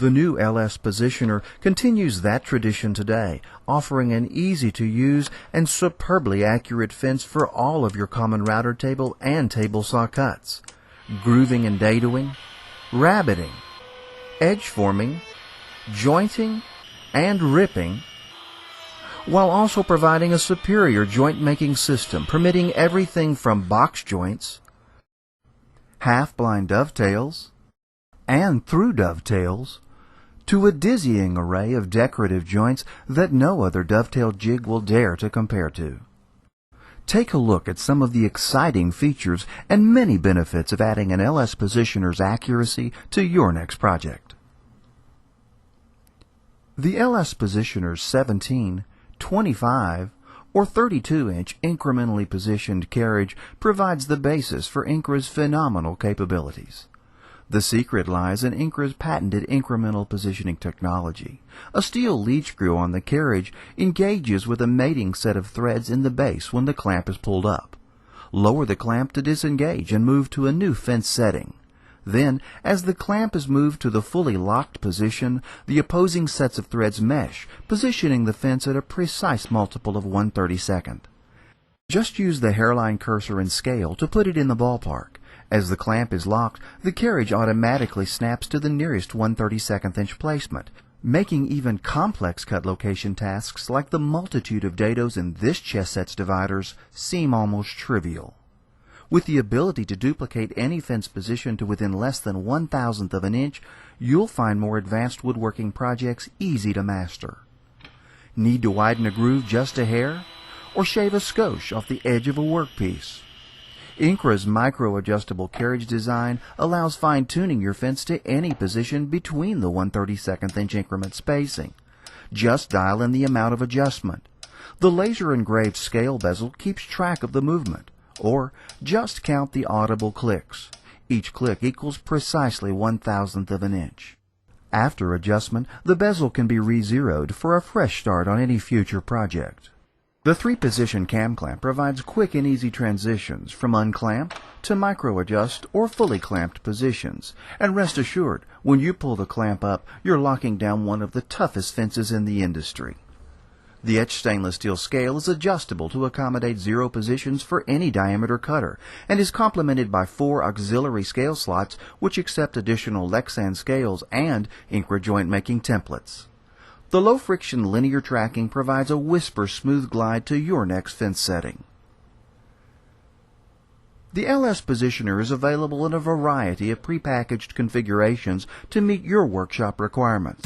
The new LS Positioner continues that tradition today, offering an easy-to-use and superbly accurate fence for all of your common router table and table saw cuts, grooving and dadoing, rabbiting, edge forming, jointing, and ripping, while also providing a superior joint-making system permitting everything from box joints, half-blind dovetails, and through dovetails, to a dizzying array of decorative joints that no other dovetail jig will dare to compare to. Take a look at some of the exciting features and many benefits of adding an LS Positioner's accuracy to your next project. The LS Positioner's 17, 25, or 32-inch incrementally positioned carriage provides the basis for INCRA's phenomenal capabilities. The secret lies in INCRA's patented incremental positioning technology. A steel lead screw on the carriage engages with a mating set of threads in the base when the clamp is pulled up. Lower the clamp to disengage and move to a new fence setting. Then, as the clamp is moved to the fully locked position, the opposing sets of threads mesh, positioning the fence at a precise multiple of 1/32. Just use the hairline cursor and scale to put it in the ballpark. As the clamp is locked, the carriage automatically snaps to the nearest 1/32 inch placement, making even complex cut location tasks like the multitude of dados in this chess set's dividers seem almost trivial. With the ability to duplicate any fence position to within less than 1/1000th of an inch, you'll find more advanced woodworking projects easy to master. Need to widen a groove just a hair? Or shave a skosh off the edge of a workpiece? INCRA's micro-adjustable carriage design allows fine-tuning your fence to any position between the 1/32 inch increment spacing. Just dial in the amount of adjustment. The laser-engraved scale bezel keeps track of the movement. Or just count the audible clicks. Each click equals precisely 1/1000th of an inch. After adjustment, the bezel can be re-zeroed for a fresh start on any future project. The 3-position cam clamp provides quick and easy transitions from unclamped to micro-adjust or fully clamped positions. And rest assured, when you pull the clamp up, you're locking down one of the toughest fences in the industry. The etched stainless steel scale is adjustable to accommodate 0 positions for any diameter cutter and is complemented by 4 auxiliary scale slots which accept additional Lexan scales and INCRA joint-making templates. The low-friction linear tracking provides a whisper smooth glide to your next fence setting. The LS Positioner is available in a variety of prepackaged configurations to meet your workshop requirements.